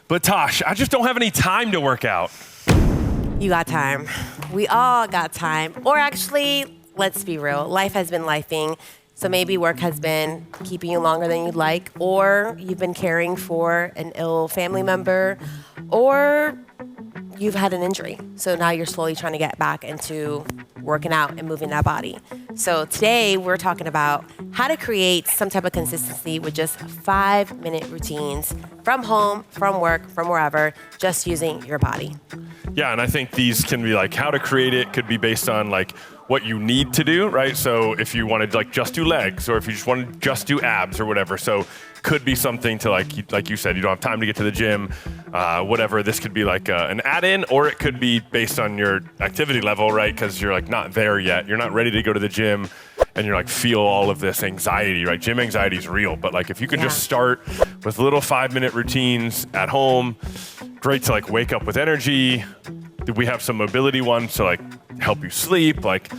But Tosh, I just don't have any time to work out. You got time. We all got time. Or actually, let's be real, life has been lifing. So maybe work has been keeping you longer than you'd like, or you've been caring for an ill family member, or you've had an injury. So now you're slowly trying to get back into working out and moving that body. So today we're talking about how to create some type of consistency with just 5-minute routines from home, from work, from wherever, just using your body. Yeah, and I think these can be like how to create it could be based on like what you need to do, right? So if you wanted like just do legs, or if you just wanted to just do abs or whatever. So could be something to like you said, you don't have time to get to the gym, whatever. This could be like an add-in, or it could be based on your activity level, right? Because you're like not there yet. You're not ready to go to the gym, and you're like feel all of this anxiety, right? Gym anxiety is real, but like if you could just start with little 5-minute routines at home, great to like wake up with energy. We have some mobility ones to like help you sleep, like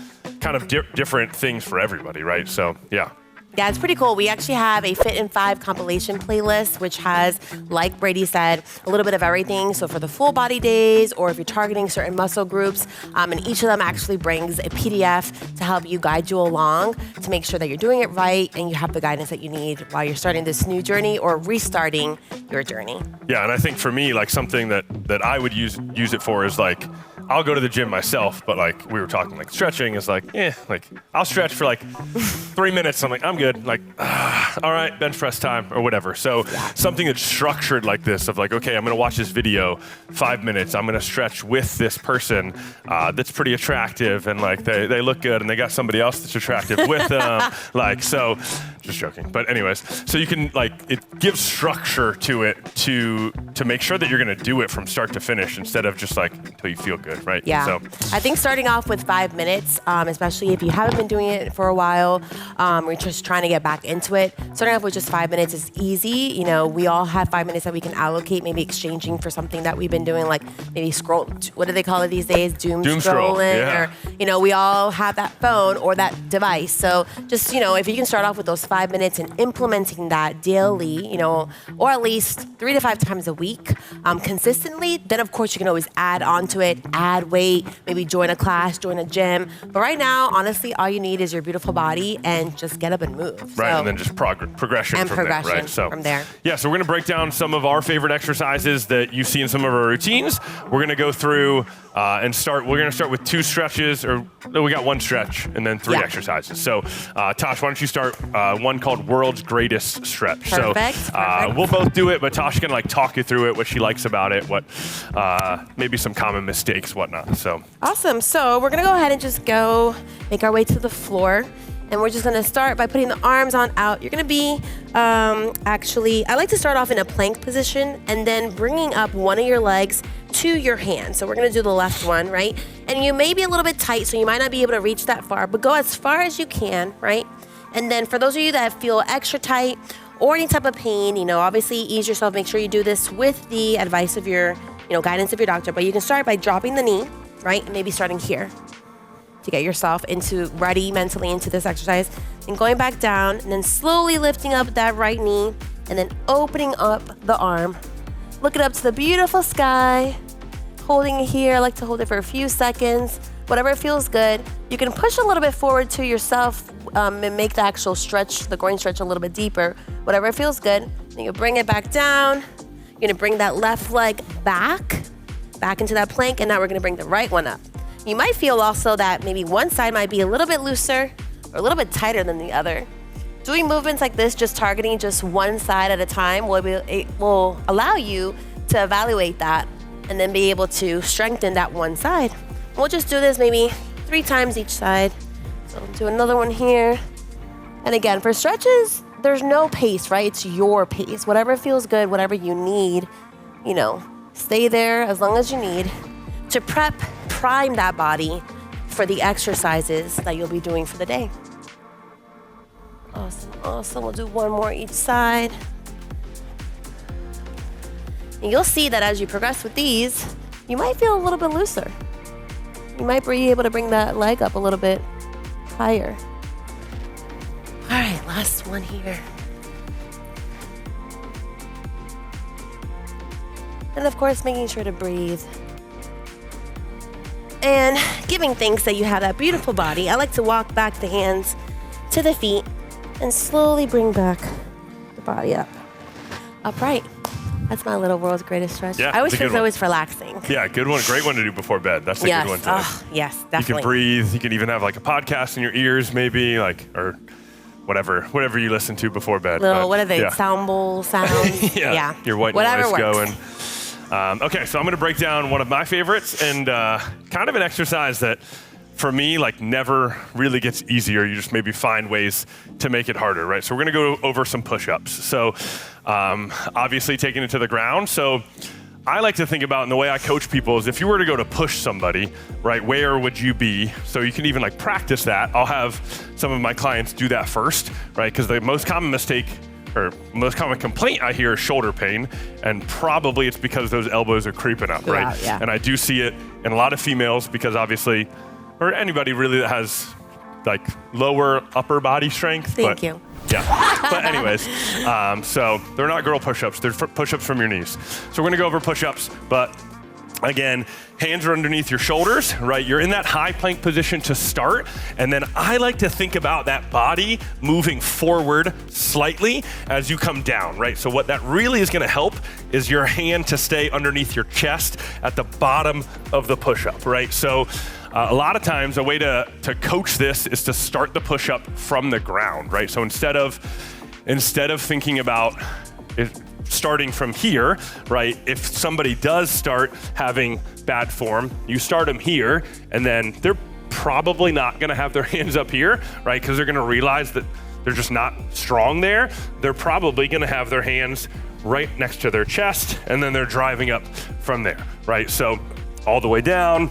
kind of different things for everybody, right? So yeah. Yeah, it's pretty cool. We actually have a Fit in 5 compilation playlist, which has, like Brady said, a little bit of everything. So for the full body days, or if you're targeting certain muscle groups, and each of them actually brings a PDF to help you guide you along to make sure that you're doing it right and you have the guidance that you need while you're starting this new journey or restarting your journey. Yeah, and I think for me, like something that I would use it for is like, I'll go to the gym myself, but like we were talking, like stretching is like, like I'll stretch for like 3 minutes. I'm like, I'm good. Like, all right, bench press time or whatever. So something that's structured like this of like, okay, I'm going to watch this video 5 minutes. I'm going to stretch with this person that's pretty attractive. And like, they look good and they got somebody else that's attractive with them. Like, so just joking. But anyways, so you can like, it gives structure to it to make sure that you're going to do it from start to finish instead of just like until you feel good. Right? Yeah. So I think starting off with 5 minutes, especially if you haven't been doing it for a while, or just trying to get back into it, starting off with just 5 minutes is easy. You know, we all have 5 minutes that we can allocate, maybe exchanging for something that we've been doing, like maybe scroll, what do they call it these days? Doom scrolling. Yeah. Or, you know, we all have that phone or that device. So just, you know, if you can start off with those 5 minutes and implementing that daily, you know, or at least 3 to 5 times a week, consistently, then of course you can always add on to it, add weight, maybe join a class, join a gym. But right now, honestly, all you need is your beautiful body and just get up and move. Right, so, and then just progression and from progression there, right? So from there. Yeah, so we're going to break down some of our favorite exercises that you see in some of our routines. We're going to go through and start. We're going to start with 2 stretches, or no, we got 1 stretch and then 3 exercises. So, Tosh, why don't you start one called World's Greatest Stretch? Perfect. So we'll both do it, but Tosh can like talk you through it, what she likes about it, what maybe some common mistakes, whatnot. So awesome. So we're gonna go ahead and just go make our way to the floor. And we're just gonna start by putting the arms on out. You're gonna be, actually, I like to start off in a plank position and then bringing up one of your legs to your hand. So we're gonna do the left one, right? And you may be a little bit tight, so you might not be able to reach that far, but go as far as you can, right? And then for those of you that feel extra tight or any type of pain, you know, obviously ease yourself. Make sure you do this with the advice of your, you know, guidance of your doctor, but you can start by dropping the knee, right? And maybe starting here to get yourself ready mentally into this exercise, and going back down and then slowly lifting up that right knee and then opening up the arm, looking up to the beautiful sky, holding it here. I like to hold it for a few seconds, whatever feels good. You can push a little bit forward to yourself and make the actual stretch, the groin stretch a little bit deeper, whatever feels good. Then you bring it back down. You're gonna bring that left leg back into that plank, and now we're gonna bring the right one up. You might feel also that maybe one side might be a little bit looser or a little bit tighter than the other. Doing movements like this, just targeting just one side at a time, will allow you to evaluate that and then be able to strengthen that one side. We'll just do this maybe 3 times each side. So do another one here. And again, for stretches, there's no pace, right? It's your pace. Whatever feels good, whatever you need, you know, stay there as long as you need to prime that body for the exercises that you'll be doing for the day. Awesome. We'll do one more each side. And you'll see that as you progress with these, you might feel a little bit looser. You might be able to bring that leg up a little bit higher. All right, last one here. And of course, making sure to breathe. And giving thanks that you have that beautiful body. I like to walk back the hands to the feet and slowly bring back the body up. Upright. That's my little world's greatest stretch. Yeah, I always it's a feel good one. always relaxing. Yeah, good one. Great one to do before bed. That's a Yes. good one. To, Oh, yes, you definitely. can breathe. You can even have like a podcast in your ears, maybe, like, or whatever you listen to before bed. Little, But, what are they? yeah. Sound bowl sounds? Yeah, your white Whatever noise works. going. Okay, so I'm going to break down one of my favorites and kind of an exercise that, for me, like never really gets easier. You just maybe find ways to make it harder, right? So we're going to go over some push-ups. So obviously taking it to the ground. So I like to think about, and the way I coach people is if you were to go to push somebody, right, where would you be? So you can even like practice that. I'll have some of my clients do that first, right? Because the most common mistake or most common complaint I hear is shoulder pain, and probably it's because those elbows are creeping up, right? Wow, yeah. And I do see it in a lot of females because obviously, or anybody really that has like lower upper body strength. Thank you. Yeah, but anyways, so they're not girl push-ups, they're push-ups from your knees. So we're gonna go over push-ups, but again, hands are underneath your shoulders, right? You're in that high plank position to start, and then I like to think about that body moving forward slightly as you come down, right? So what that really is gonna help is your hand to stay underneath your chest at the bottom of the push-up, right? So a lot of times, a way to coach this is to start the push-up from the ground, right? So instead of thinking about it starting from here, right? If somebody does start having bad form, you start them here, and then they're probably not gonna have their hands up here, right? Because they're gonna realize that they're just not strong there. They're probably gonna have their hands right next to their chest, and then they're driving up from there, right? So all the way down,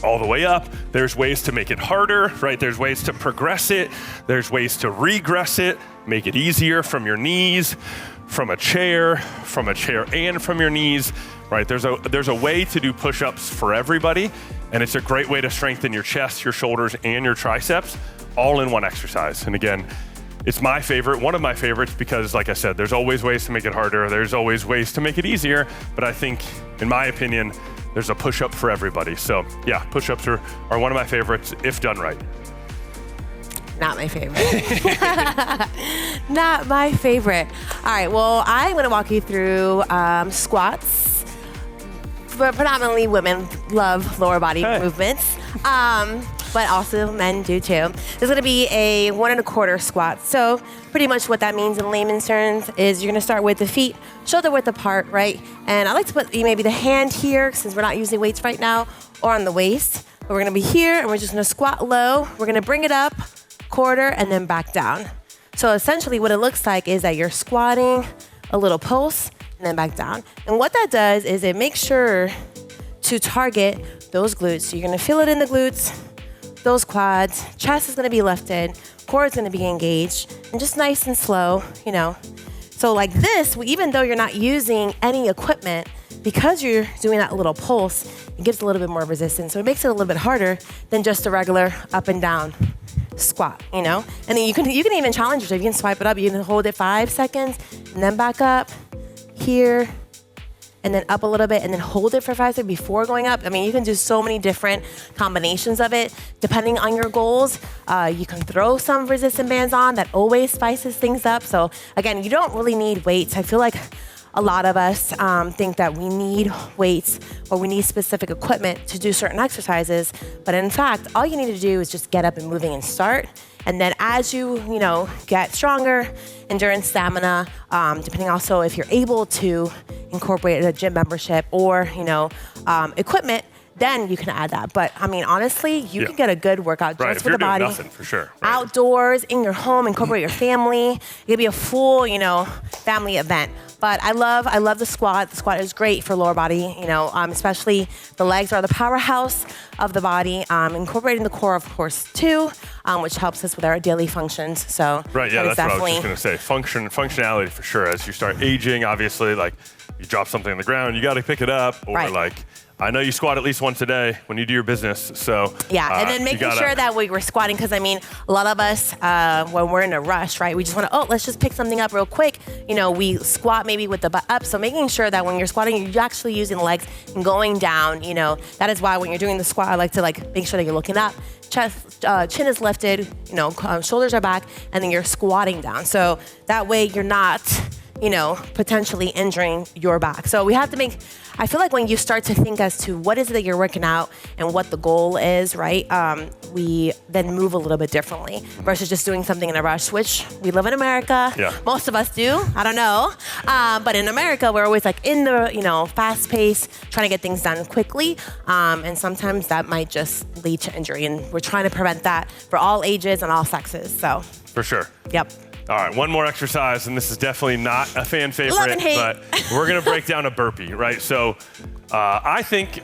all the way up. There's ways to make it harder, right? There's ways to progress it. There's ways to regress it, make it easier from your knees, from a chair and from your knees, right? There's a way to do push-ups for everybody, and it's a great way to strengthen your chest, your shoulders, and your triceps all in one exercise. And again, it's my favorite, one of my favorites, because like I said, there's always ways to make it harder. There's always ways to make it easier, but I think, in my opinion, there's a push-up for everybody. So yeah, push-ups are one of my favorites if done right. Not my favorite. Not my favorite. All right, well, I'm gonna walk you through squats. But predominantly women love lower body movements, but also men do too. There's gonna be a 1 1/4 squat. So pretty much what that means in layman's terms is you're gonna start with the feet shoulder width apart, right? And I like to put maybe the hand here, since we're not using weights right now, or on the waist. But we're gonna be here, and we're just gonna squat low. We're gonna bring it up, quarter, and then back down. So essentially what it looks like is that you're squatting, a little pulse, and then back down. And what that does is it makes sure to target those glutes. So you're gonna feel it in the glutes, those quads, chest is gonna be lifted, core is gonna be engaged, and just nice and slow, you know. So like this, even though you're not using any equipment, because you're doing that little pulse, it gives a little bit more resistance. So it makes it a little bit harder than just a regular up and down squat, you know? And then you can even challenge yourself. You can swipe it up, you can hold it 5 seconds, and then back up, here, and then up a little bit, and then hold it for 5 seconds before going up. I mean, you can do so many different combinations of it, depending on your goals. You can throw some resistance bands on, that always spices things up. So again, you don't really need weights. I feel like a lot of us think that we need weights or we need specific equipment to do certain exercises, but in fact, all you need to do is just get up and moving and start. And then as you get stronger, endurance, stamina, depending also if you're able to incorporate a gym membership or equipment, then you can add that. But I mean, honestly, you can get a good workout just for the body. Right, if you're doing nothing, for sure. Right. Outdoors, in your home, incorporate your family. It could be a full, family event. But I love the squat. The squat is great for lower body, especially the legs are the powerhouse of the body. Incorporating the core, of course, too, which helps us with our daily functions. So right, yeah, that's what I was just gonna say. Functionality for sure. As you start aging, obviously, like you drop something on the ground, you got to pick it up, or Right. like, I know you squat at least once a day when you do your business, so. Yeah, and then you making gotta- sure that we were squatting, because I mean, a lot of us, when we're in a rush, right, we just want to, let's just pick something up real quick. You know, we squat maybe with the butt up, so making sure that when you're squatting, you're actually using the legs and going down, you know. That is why when you're doing the squat, I like to make sure that you're looking up, chest, chin is lifted, you know, shoulders are back, and then you're squatting down. So that way you're not, you know, potentially injuring your back. So we have to I feel like when you start to think as to what is it that you're working out and what the goal is, right? We then move a little bit differently versus just doing something in a rush, which we live in America. Yeah. Most of us do. I don't know. But in America, we're always like in the, you know, fast pace, trying to get things done quickly. And sometimes that might just lead to injury. And we're trying to prevent that for all ages and all sexes. So, For sure. yep. All right, one more exercise, and this is definitely not a fan favorite, Love and hate. but we're gonna break down a burpee, right? So I think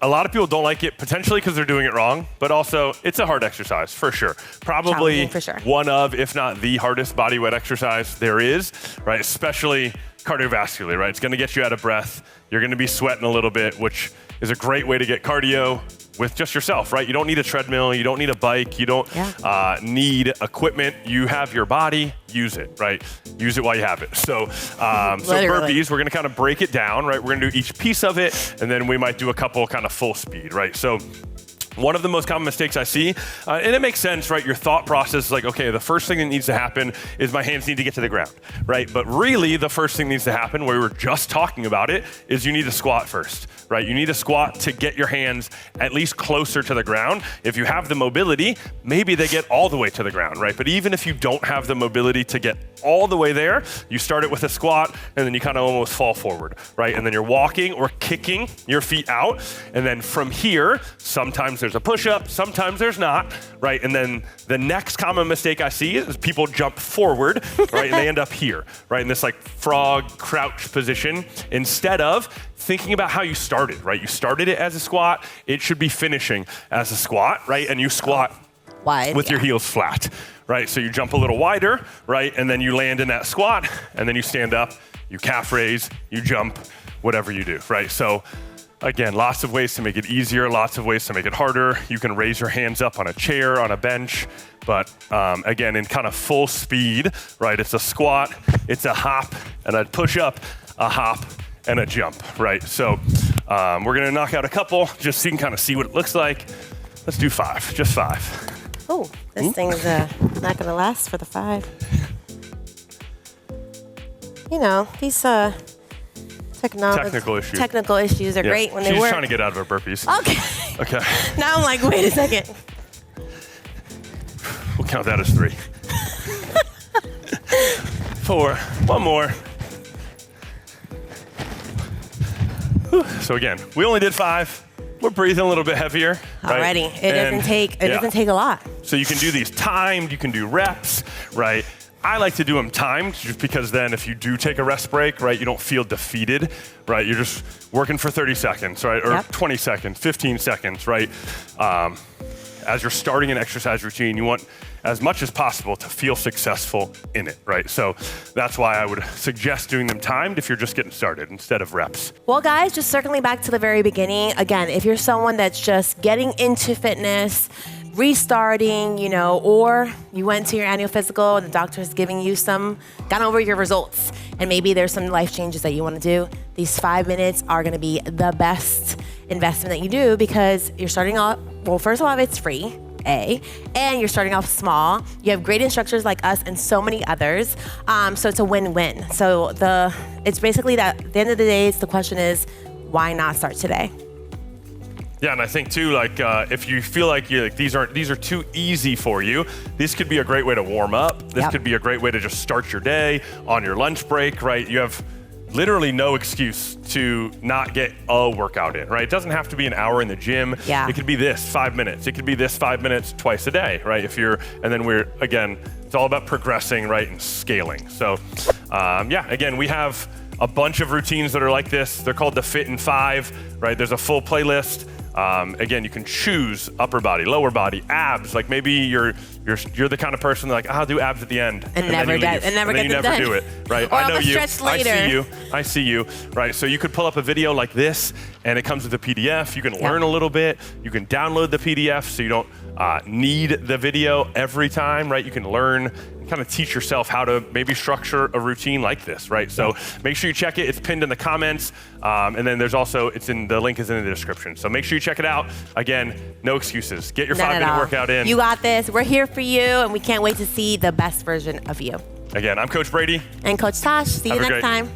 a lot of people don't like it, potentially because they're doing it wrong, but also it's a hard exercise, for sure. Probably Challenging, for sure. one of, if not the hardest body weight exercise there is, right? Especially cardiovascularly, right? It's gonna get you out of breath. You're gonna be sweating a little bit, which is a great way to get cardio with just yourself, right? You don't need a treadmill, you don't need a bike, you don't need equipment. You have your body, use it, right? Use it while you have it. So burpees, we're gonna kind of break it down, right? We're gonna do each piece of it, and then we might do a couple kind of full speed, right? So one of the most common mistakes I see, and it makes sense, right? Your thought process is like, okay, the first thing that needs to happen is my hands need to get to the ground, right? But really, the first thing that needs to happen, where we were just talking about it, is you need to squat first, right? You need to squat to get your hands at least closer to the ground. If you have the mobility, maybe they get all the way to the ground, right? But even if you don't have the mobility to get all the way there, you start it with a squat, and then you kind of almost fall forward, right? And then you're walking or kicking your feet out, and then from here, sometimes there's a push-up, sometimes there's not, right? And then the next common mistake I see is people jump forward, right? And they end up here, right? In this like frog crouch position, instead of thinking about how you started, right? You started it as a squat, it should be finishing as a squat, right? And you squat Wide, with your heels flat, right? So you jump a little wider, right? And then you land in that squat, and then you stand up, you calf raise, you jump, whatever you do, right? So again, lots of ways to make it easier, lots of ways to make it harder. You can raise your hands up on a chair, on a bench, but again, in kind of full speed, right? It's a squat, it's a hop, and a push up, a hop, and a jump, right? So we're gonna knock out a couple, just so you can kind of see what it looks like. Let's do 5, just 5. Oh, this thing's not gonna last for the 5. You know, these technical issues are great when they She's work. trying to get out of her burpees. Okay. Okay. Now I'm like, wait a second. We'll count that as 3. 4, one more. Whew. So again, we only did 5. We're breathing a little bit heavier. Right? Alrighty, it doesn't take a lot. So you can do these timed, you can do reps, right? I like to do them timed just because then if you do take a rest break, right, you don't feel defeated, right? You're just working for 30 seconds, right? Or 20 seconds, 15 seconds, right? As you're starting an exercise routine, you want as much as possible to feel successful in it, right? So that's why I would suggest doing them timed if you're just getting started instead of reps. Well, guys, just circling back to the very beginning, again, if you're someone that's just getting into fitness, restarting, you know, or you went to your annual physical and the doctor is giving you gone over your results, and maybe there's some life changes that you want to do, these 5 minutes are going to be the best investment that you do, because you're starting off, well, first of all, it's free, and you're starting off small. You have great instructors like us and so many others. So it's a win-win. So it's basically that at the end of the day, the question is, why not start today? Yeah, and I think too, like if you feel like these are too easy for you, this could be a great way to warm up. This could be a great way to just start your day on your lunch break, right? You have literally no excuse to not get a workout in, right? It doesn't have to be an hour in the gym. Yeah. It could be this 5 minutes. It could be this 5 minutes twice a day, right? And then it's all about progressing, right, and scaling. So again, we have a bunch of routines that are like this. They're called the Fit in 5, right? There's a full playlist Again, you can choose upper body, lower body, abs. Like maybe you're the kind of person like, I'll do abs at the end, and never then you never do it, right? Or I know I'll you. stretch later. I see you, right? So you could pull up a video like this, and it comes with a PDF. You can learn a little bit. You can download the PDF, so you don't need the video every time, right? You can learn, kind of teach yourself how to maybe structure a routine like this, right? So make sure you check it. It's pinned in the comments, and then there's also the link is in the description. So make sure you check it out. Again, no excuses. Get your 5-minute workout in. You got this. We're here for you, and we can't wait to see the best version of you. Again, I'm Coach Brady. And Coach Tosh. See you next time.